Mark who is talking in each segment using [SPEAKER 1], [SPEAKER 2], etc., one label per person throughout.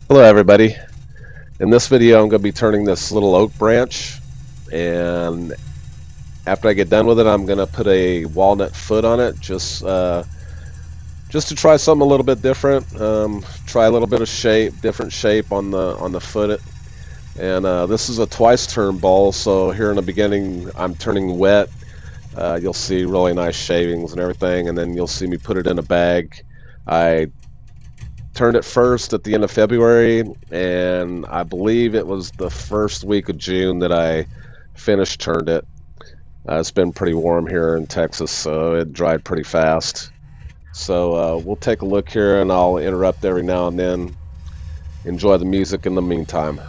[SPEAKER 1] Hello everybody. In this video I'm going to be turning this little oak branch, and after I get done with it I'm going to put a walnut foot on it just to try something a little bit different. Try a little bit of different shape on the foot. And this is a twice turn bowl, so here in the beginning I'm turning wet. You'll see really nice shavings and everything, and then you'll see me put it in a bag. I turned it first at the end of February, and I believe it was the first week of June that I finished turned it. It's been pretty warm here in Texas, so it dried pretty fast. So we'll take a look here, and I'll interrupt every now and then. Enjoy the music in the meantime.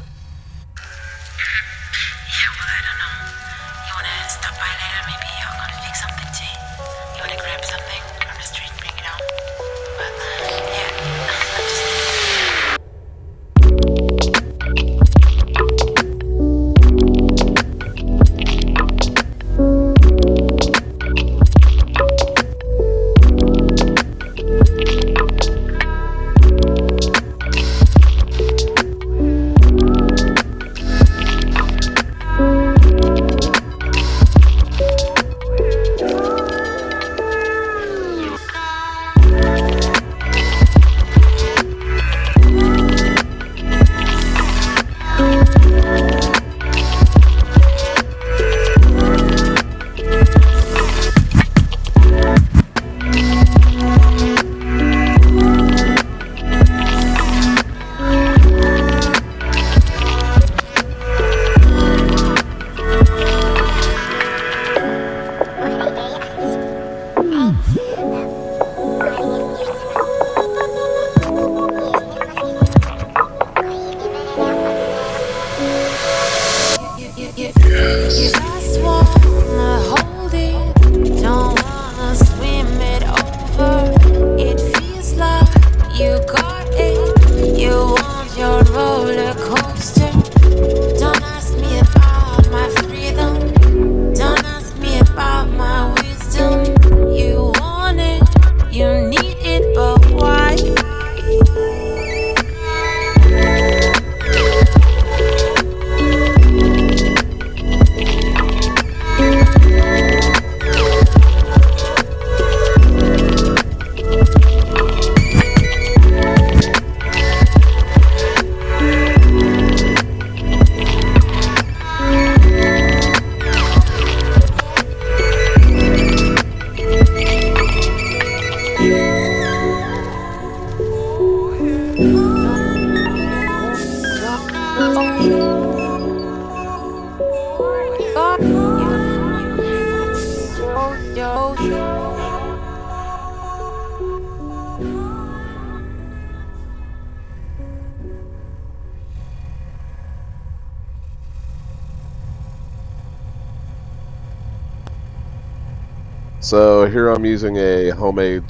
[SPEAKER 1] So here I'm using a homemade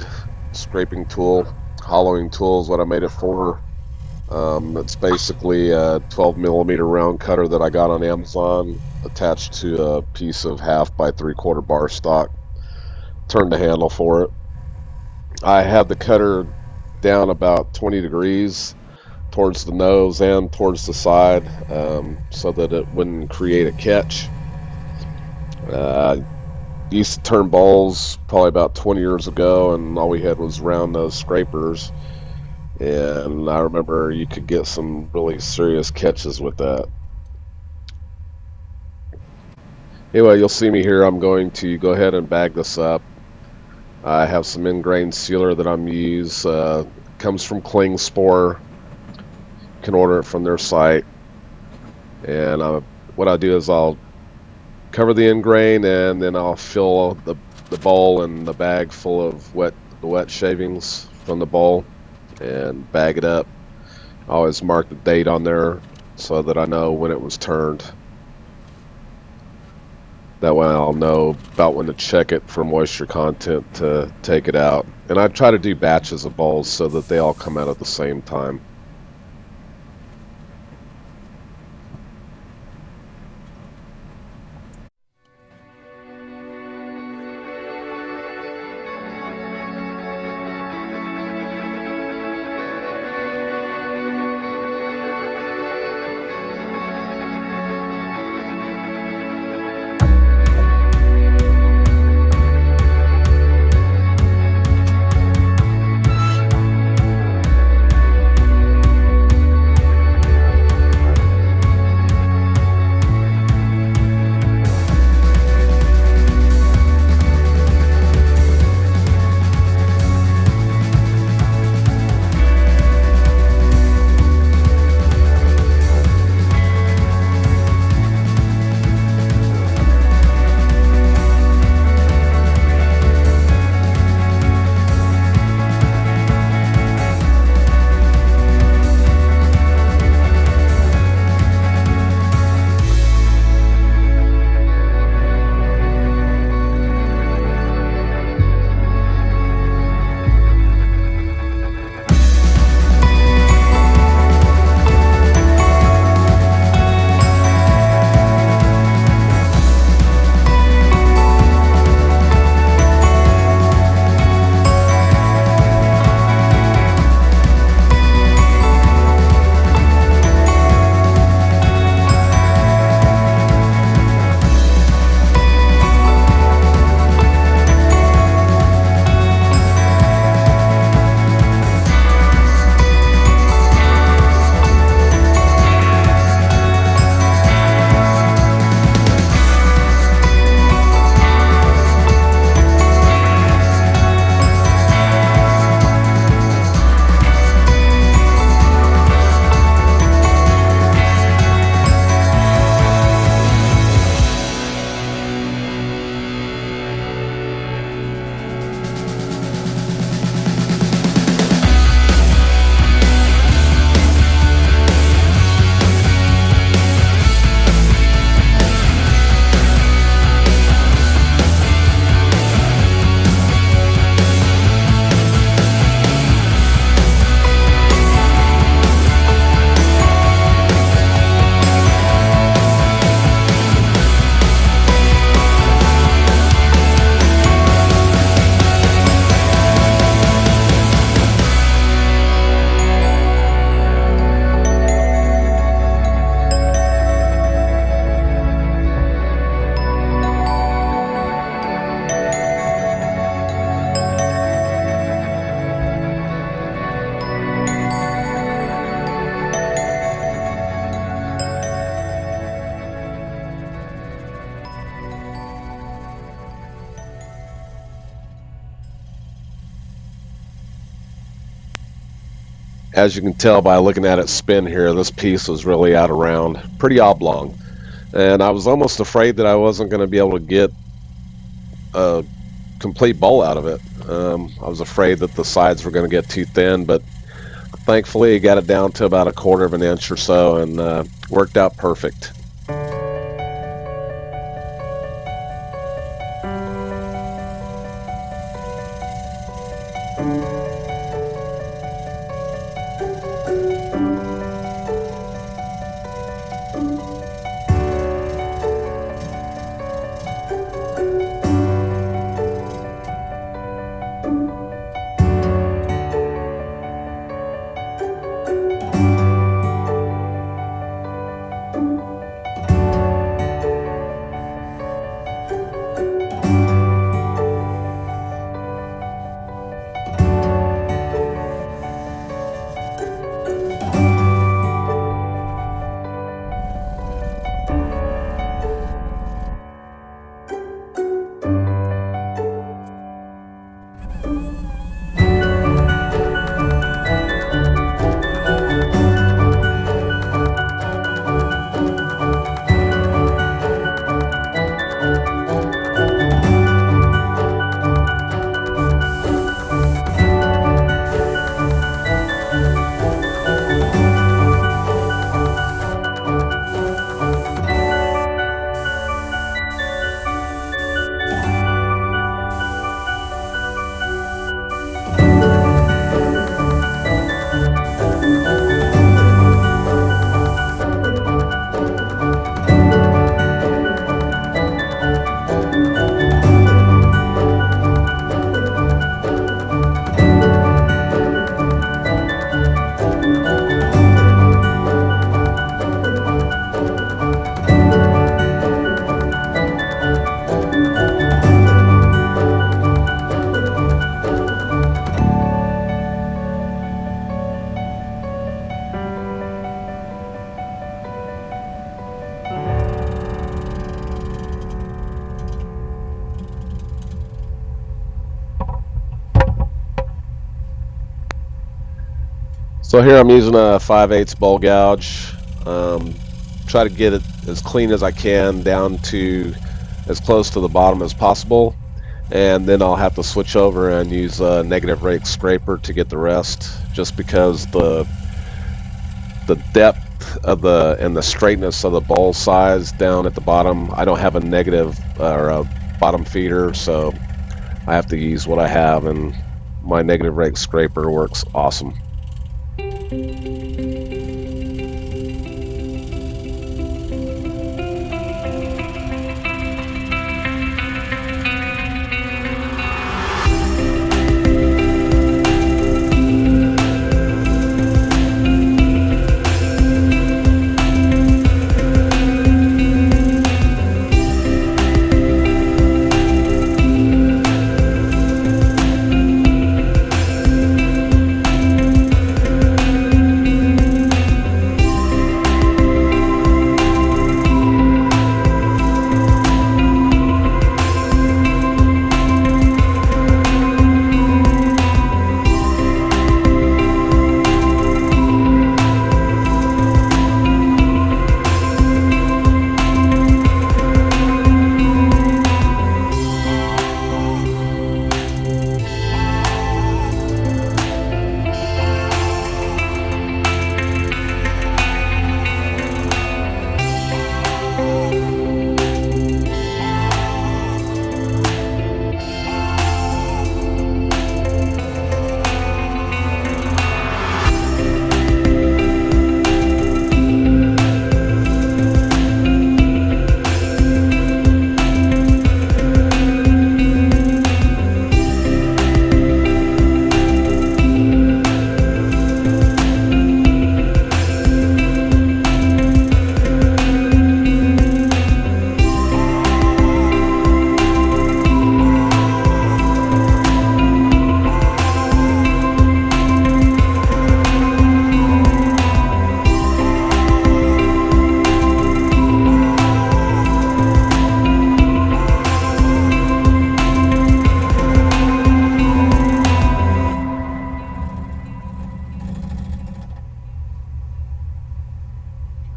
[SPEAKER 1] scraping tool. Hollowing tool is what I made it for. It's basically a 12 millimeter round cutter that I got on Amazon, attached to a piece of 1/2 by 3/4 bar stock. Turned the handle for it. I had the cutter down about 20 degrees towards the nose and towards the side, so that it wouldn't create a catch. Used to turn bowls probably about 20 years ago, and all we had was round nose scrapers, and I remember you could get some really serious catches with that. Anyway, you'll see me here. I'm going to go ahead and bag this up. I have some ingrain sealer that I'm use. Comes from Cling Spore. You can order it from their site. And what I do is I'll cover the ingrain, and then I'll fill the bowl and the bag full of the wet shavings from the bowl and bag it up. I always mark the date on there so that I know when it was turned. That way I'll know about when to check it for moisture content to take it out. And I try to do batches of bowls so that they all come out at the same time. As you can tell by looking at it spin here, this piece was really out of round, pretty oblong. And I was almost afraid that I wasn't going to be able to get a complete bowl out of it. I was afraid that the sides were going to get too thin, but thankfully I got it down to about a quarter of an inch or so and worked out perfect. So here I'm using a 5/8 bowl gouge. Try to get it as clean as I can down to as close to the bottom as possible. And then I'll have to switch over and use a negative rake scraper to get the rest, just because the depth of the straightness of the bowl size down at the bottom, I don't have a negative or a bottom feeder, so I have to use what I have, and my negative rake scraper works awesome.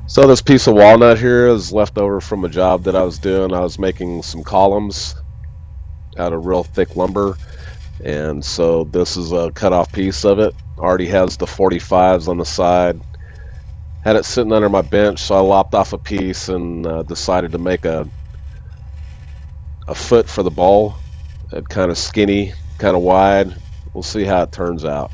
[SPEAKER 1] So this piece of walnut here is left over from a job that I was doing. I was making some columns out of real thick lumber, and so this is a cut off piece of it. Already has the 45s on the side. Had it sitting under my bench, so I lopped off a piece and decided to make a foot for the bowl. It kind of skinny, kind of wide. We'll see how it turns out.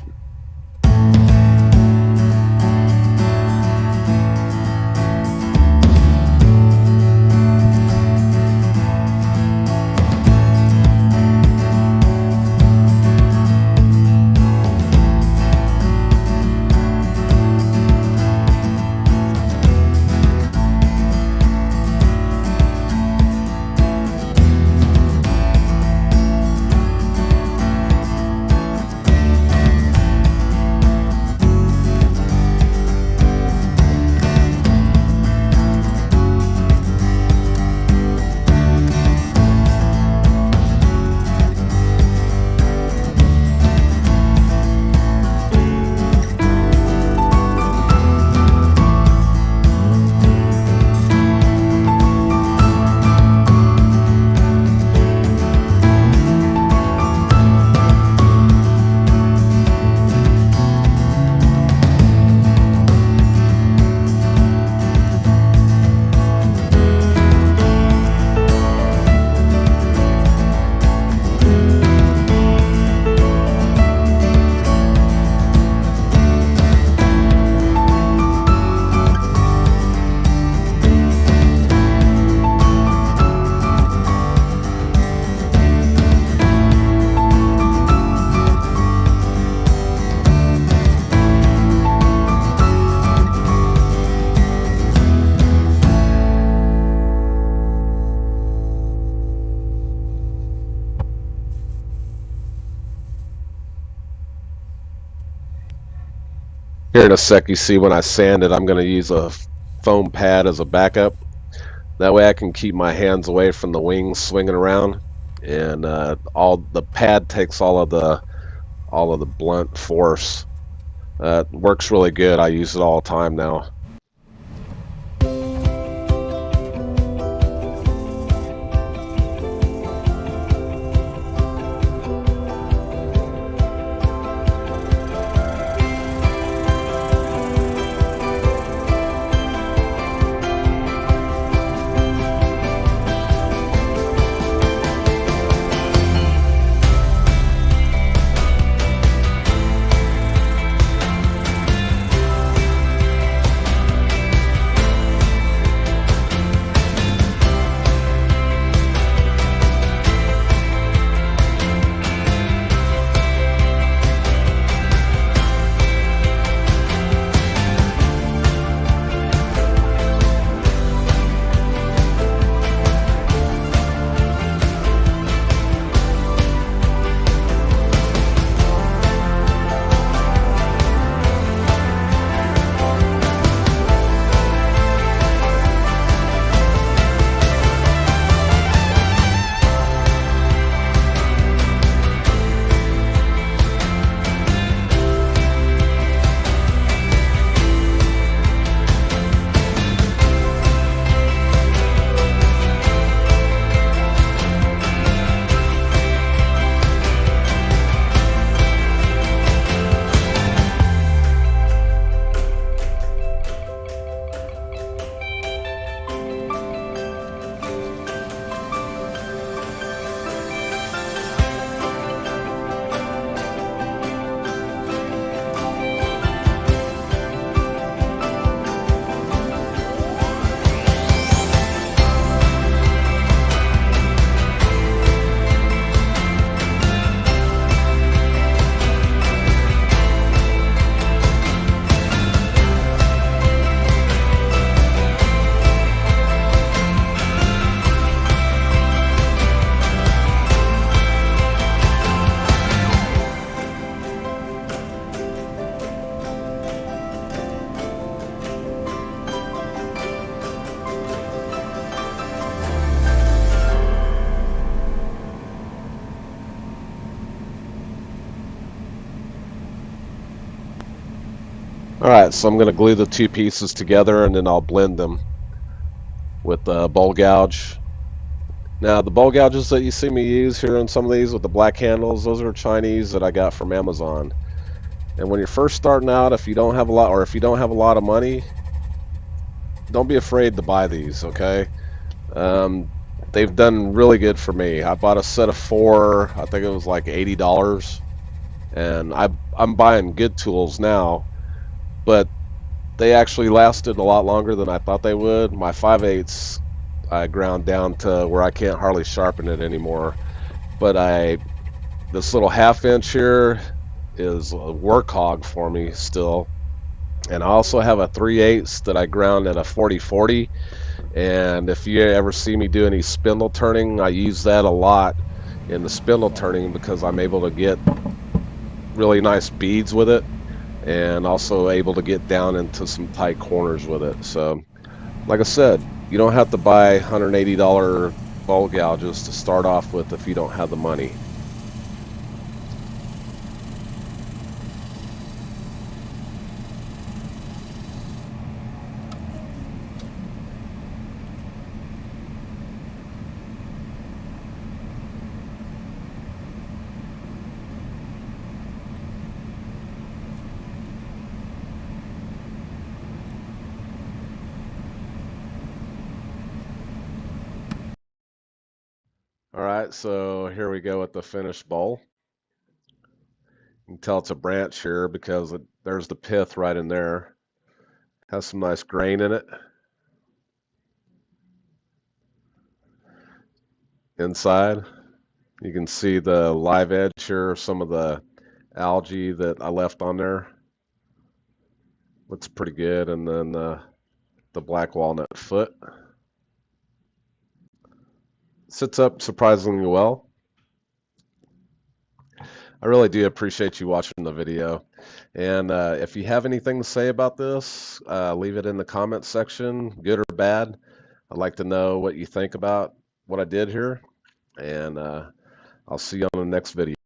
[SPEAKER 1] Here in a sec, you see when I sand it, I'm going to use a foam pad as a backup. That way I can keep my hands away from the wings swinging around, and all the pad takes all of the blunt force Works really good. I use it all the time now. Alright, so I'm going to glue the two pieces together and then I'll blend them with the bowl gouge. Now, the bowl gouges that you see me use here on some of these with the black handles, those are Chinese that I got from Amazon. And when you're first starting out, if you don't have a lot, or if you don't have a lot of money, don't be afraid to buy these, okay? They've done really good for me. I bought a set of 4, I think it was like $80, and I'm buying good tools now, but they actually lasted a lot longer than I thought they would. My 5/8 I ground down to where I can't hardly sharpen it anymore, but this little 1/2 inch here is a work hog for me still. And I also have a 3/8 that I ground at a 40/40. And if you ever see me do any spindle turning, I use that a lot in the spindle turning because I'm able to get really nice beads with it and also able to get down into some tight corners with it. So, like I said, you don't have to buy $180 bowl gouges to start off with if you don't have the money. Alright, so here we go with the finished bowl. You can tell it's a branch here because there's the pith right in there. Has some nice grain in it. Inside, you can see the live edge here, some of the algae that I left on there. Looks pretty good. And then the black walnut foot. Sits up surprisingly well. I really do appreciate you watching the video. And if you have anything to say about this, leave it in the comments section, good or bad. I'd like to know what you think about what I did here. And I'll see you on the next video.